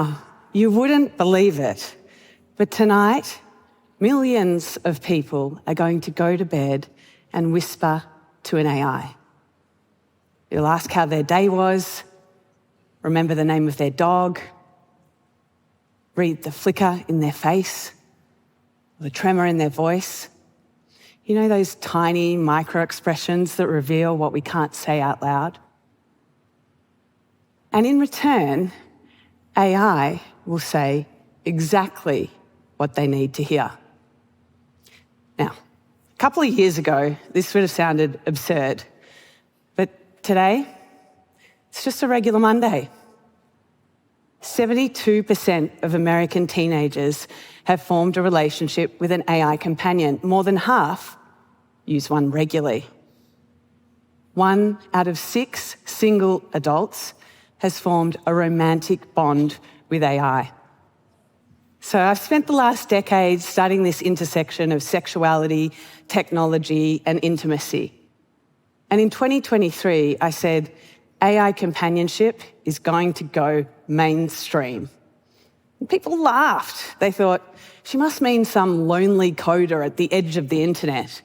Now, you wouldn't believe it, but tonight, millions of people are going to go to bed and whisper to an AI. You'll ask how their day was, remember the name of their dog, read the flicker in their face, the tremor in their voice. You know those tiny micro-expressions that reveal what we can't say out loud? And in return, AI will say exactly what they need to hear. Now, a couple of years ago, this would have sounded absurd, but today, it's just a regular Monday. 72% of American teenagers have formed a relationship with an AI companion. More than half use one regularly. 1 out of 6 single adults has formed a romantic bond with AI. So I've spent the last decade studying this intersection of sexuality, technology, and intimacy. And in 2023, I said, AI companionship is going to go mainstream. And people laughed. They thought, she must mean some lonely coder at the edge of the internet.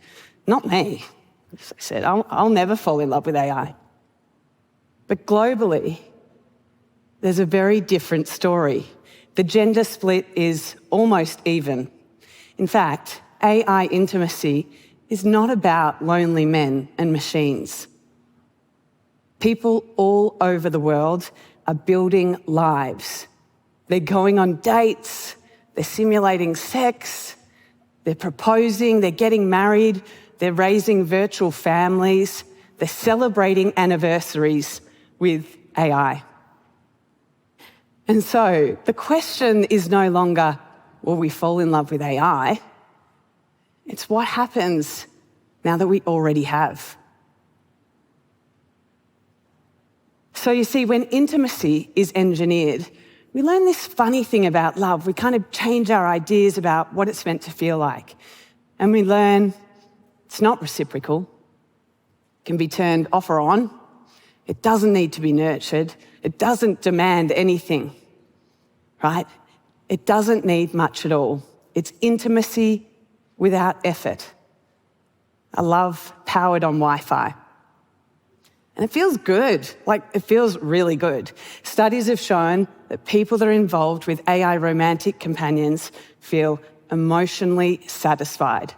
Not me. I said, I'll never fall in love with AI. But globally, there's a very different story. The gender split is almost even. In fact, AI intimacy is not about lonely men and machines. People all over the world are building lives. They're going on dates, they're simulating sex, they're proposing, they're getting married, they're raising virtual families, they're celebrating anniversaries with AI. And so the question is no longer, will we fall in love with AI? It's what happens now that we already have. So you see, when intimacy is engineered, we learn this funny thing about love. We kind of change our ideas about what it's meant to feel like. And we learn it's not reciprocal. It can be turned off or on. It doesn't need to be nurtured. It doesn't demand anything, right? It doesn't need much at all. It's intimacy without effort. A love powered on Wi-Fi. And it feels good, it feels really good. Studies have shown that people that are involved with AI romantic companions feel emotionally satisfied.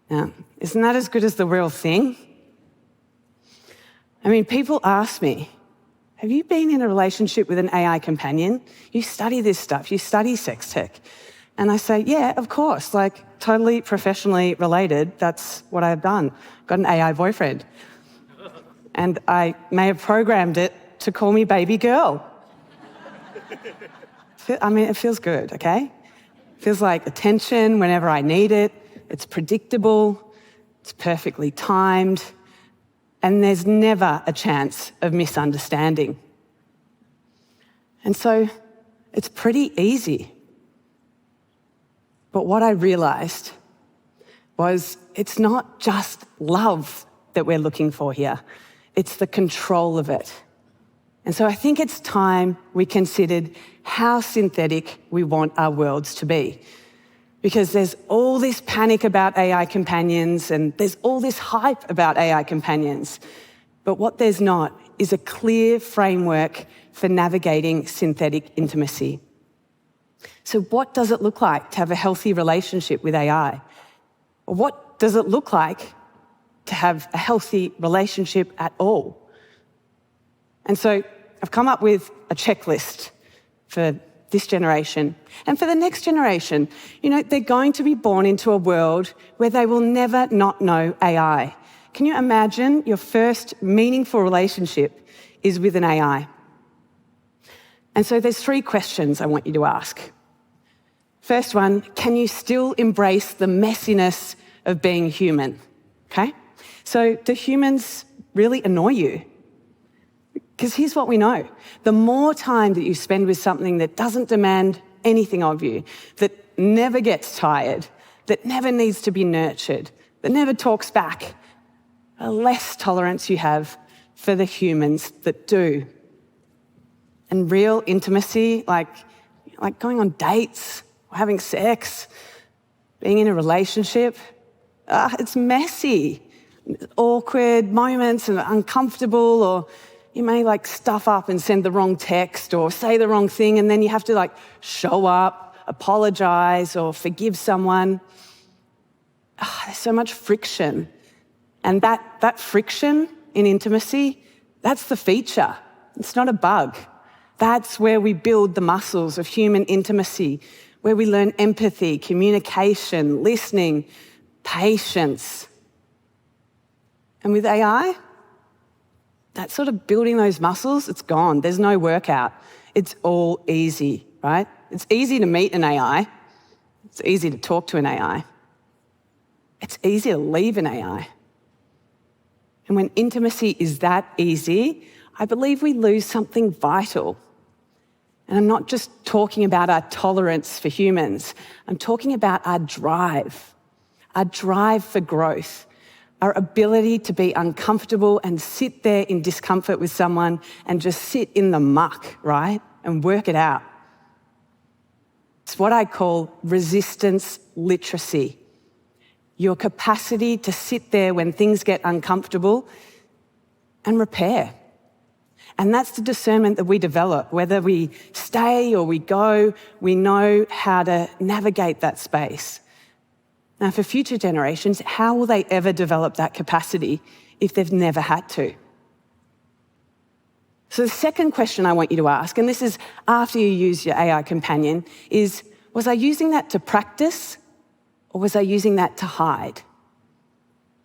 Now, isn't that as good as the real thing? I mean, people ask me, have you been in a relationship with an AI companion? You study this stuff, you study Sextech. And I say, yeah, of course, totally professionally related, that's what I've done. Got an AI boyfriend. And I may have programmed it to call me baby girl. I mean, it feels good, okay? It feels like attention whenever I need it. It's predictable. It's perfectly timed. And there's never a chance of misunderstanding. And so it's pretty easy. But what I realized was it's not just love that we're looking for here. It's the control of it. And so I think it's time we considered how synthetic we want our worlds to be. Because there's all this panic about AI companions and there's all this hype about AI companions. But what there's not is a clear framework for navigating synthetic intimacy. So what does it look like to have a healthy relationship with AI? Or what does it look like to have a healthy relationship at all? And so I've come up with a checklist for this generation and for the next generation. You know, they're going to be born into a world where they will never not know AI. Can you imagine your first meaningful relationship is with an AI? And so there's 3 questions I want you to ask. First one, can you still embrace the messiness of being human? Okay? So do humans really annoy you? Because here's what we know. The more time that you spend with something that doesn't demand anything of you, that never gets tired, that never needs to be nurtured, that never talks back, the less tolerance you have for the humans that do. And real intimacy, like going on dates, or having sex, being in a relationship, it's messy. Awkward moments and uncomfortable, or you may stuff up and send the wrong text or say the wrong thing, and then you have to show up, apologize, or forgive someone. There's so much friction. And that friction in intimacy, that's the feature. It's not a bug. That's where we build the muscles of human intimacy, where we learn empathy, communication, listening, patience. And with AI, that sort of building those muscles, it's gone. There's no workout. It's all easy, right? It's easy to meet an AI. It's easy to talk to an AI. It's easy to leave an AI. And when intimacy is that easy, I believe we lose something vital. And I'm not just talking about our tolerance for humans. I'm talking about our drive for growth, our ability to be uncomfortable and sit there in discomfort with someone and just sit in the muck, right? And work it out. It's what I call resistance literacy. Your capacity to sit there when things get uncomfortable and repair. And that's the discernment that we develop. Whether we stay or we go, we know how to navigate that space. Now, for future generations, how will they ever develop that capacity if they've never had to? So the second question I want you to ask, and this is after you use your AI companion, is, was I using that to practice or was I using that to hide?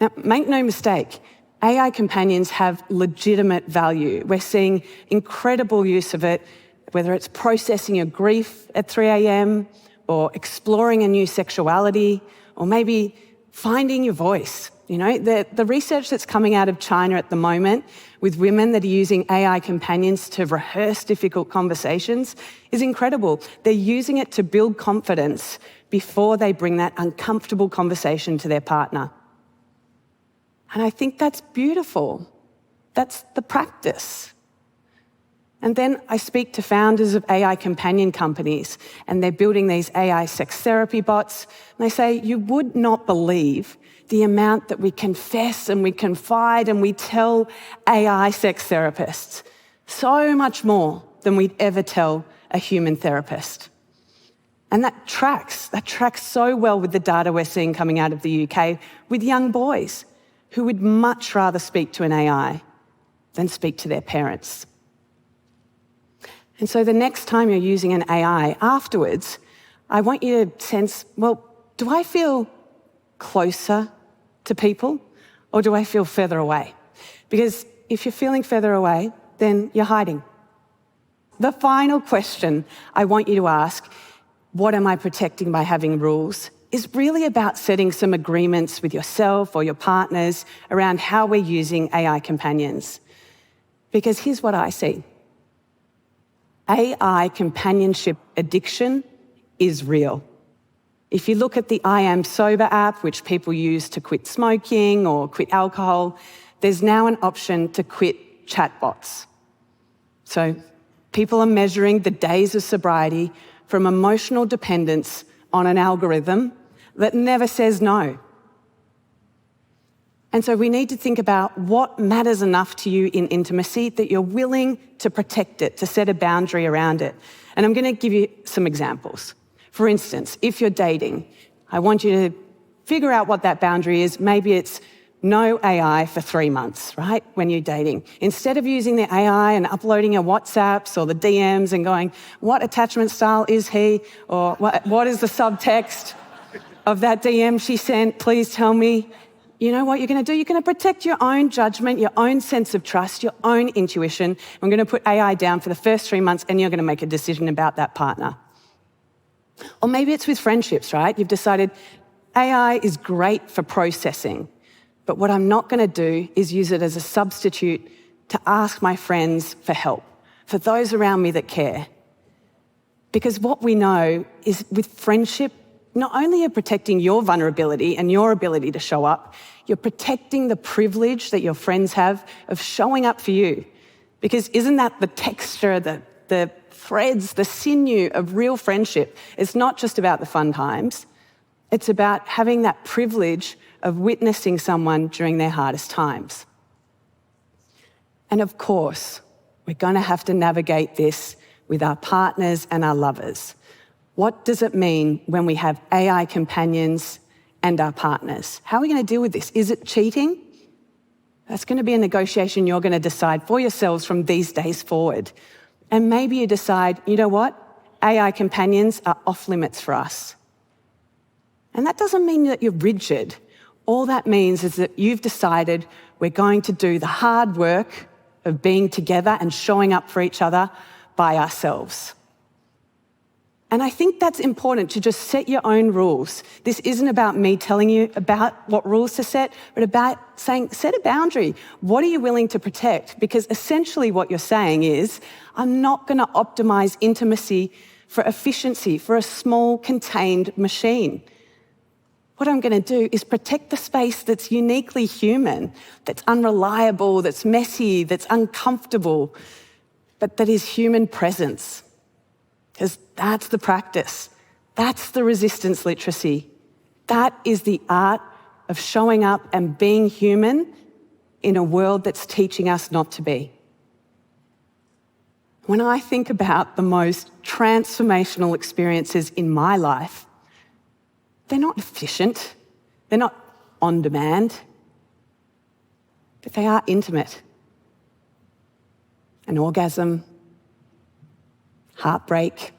Now, make no mistake, AI companions have legitimate value. We're seeing incredible use of it, whether it's processing your grief at 3 a.m. or exploring a new sexuality, or maybe finding your voice. You know, the research that's coming out of China at the moment with women that are using AI companions to rehearse difficult conversations is incredible. They're using it to build confidence before they bring that uncomfortable conversation to their partner. And I think that's beautiful. That's the practice. And then I speak to founders of AI companion companies, and they're building these AI sex therapy bots, and they say, you would not believe the amount that we confess and we confide and we tell AI sex therapists. So much more than we'd ever tell a human therapist. And that tracks so well with the data we're seeing coming out of the UK with young boys who would much rather speak to an AI than speak to their parents. And so the next time you're using an AI afterwards, I want you to sense, well, do I feel closer to people or do I feel further away? Because if you're feeling further away, then you're hiding. The final question I want you to ask, what am I protecting by having rules, is really about setting some agreements with yourself or your partners around how we're using AI companions. Because here's what I see. AI companionship addiction is real. If you look at the I Am Sober app, which people use to quit smoking or quit alcohol, there's now an option to quit chatbots. So people are measuring the days of sobriety from emotional dependence on an algorithm that never says no. And so we need to think about what matters enough to you in intimacy that you're willing to protect it, to set a boundary around it. And I'm going to give you some examples. For instance, if you're dating, I want you to figure out what that boundary is. Maybe it's no AI for 3 months, right, when you're dating. Instead of using the AI and uploading your WhatsApps or the DMs and going, what attachment style is he? Or what is the subtext of that DM she sent? Please tell me. You know what you're going to do? You're going to protect your own judgment, your own sense of trust, your own intuition. I'm going to put AI down for the first 3 months and you're going to make a decision about that partner. Or maybe it's with friendships, right? You've decided AI is great for processing, but what I'm not going to do is use it as a substitute to ask my friends for help, for those around me that care. Because what we know is with friendship, not only are you protecting your vulnerability and your ability to show up, you're protecting the privilege that your friends have of showing up for you. Because isn't that the texture, the the threads, the sinew of real friendship. It's not just about the fun times. It's about having that privilege of witnessing someone during their hardest times. And of course, we're going to have to navigate this with our partners and our lovers. What does it mean when we have AI companions and our partners? How are we going to deal with this? Is it cheating? That's going to be a negotiation you're going to decide for yourselves from these days forward. And maybe you decide, you know what? AI companions are off limits for us. And that doesn't mean that you're rigid. All that means is that you've decided we're going to do the hard work of being together and showing up for each other by ourselves. And I think that's important, to just set your own rules. This isn't about me telling you about what rules to set, but about saying, set a boundary. What are you willing to protect? Because essentially what you're saying is, I'm not going to optimize intimacy for efficiency, for a small, contained machine. What I'm going to do is protect the space that's uniquely human, that's unreliable, that's messy, that's uncomfortable, but that is human presence. Because that's the practice. That's the resistance literacy. That is the art of showing up and being human in a world that's teaching us not to be. When I think about the most transformational experiences in my life, they're not efficient, they're not on demand, but they are intimate. An orgasm, heartbreak,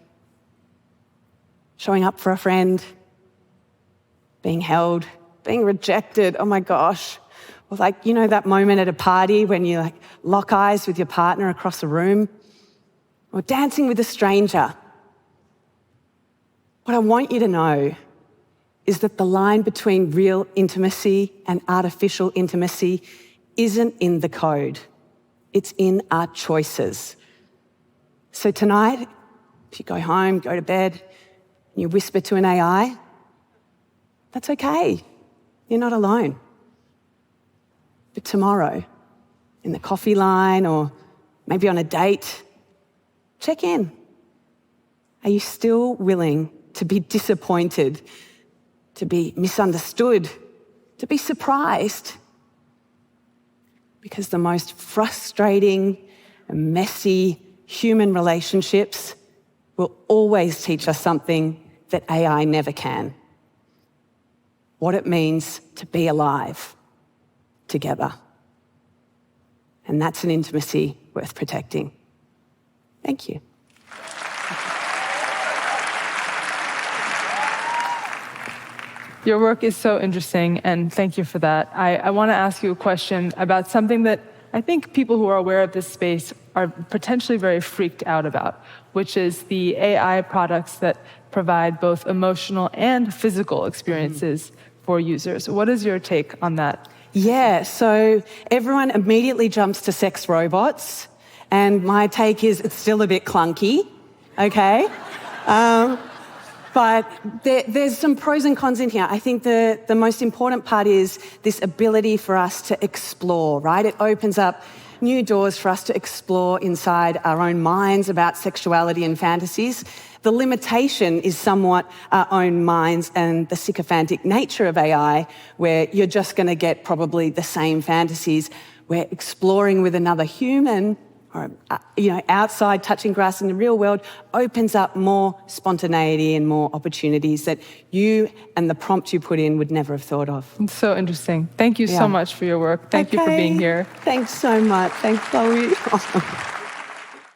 showing up for a friend, being held, being rejected, oh my gosh. Or like, you know, that moment at a party when you like lock eyes with your partner across a room, or dancing with a stranger. What I want you to know is that the line between real intimacy and artificial intimacy isn't in the code. It's in our choices. So tonight, if you go home, go to bed, and you whisper to an AI, that's okay. You're not alone. But tomorrow, in the coffee line or maybe on a date, check in. Are you still willing to be disappointed, to be misunderstood, to be surprised? Because the most frustrating and messy human relationships will always teach us something that AI never can. What it means to be alive together. And that's an intimacy worth protecting. Thank you. Your work is so interesting, and thank you for that. I want to ask you a question about something that I think people who are aware of this space are potentially very freaked out about, which is the AI products that provide both emotional and physical experiences for users. What is your take on that? Yeah, so everyone immediately jumps to sex robots, and my take is it's still a bit clunky, okay? But there's some pros and cons in here. I think the most important part is this ability for us to explore, right? It opens up new doors for us to explore inside our own minds about sexuality and fantasies. The limitation is somewhat our own minds and the sycophantic nature of AI, where you're just going to get probably the same fantasies. Where exploring with another human, or outside touching grass in the real world, opens up more spontaneity and more opportunities that you and the prompt you put in would never have thought of. It's so interesting. Thank you so much for your work. Thank you for being here. Thanks so much. Thanks, Chloe.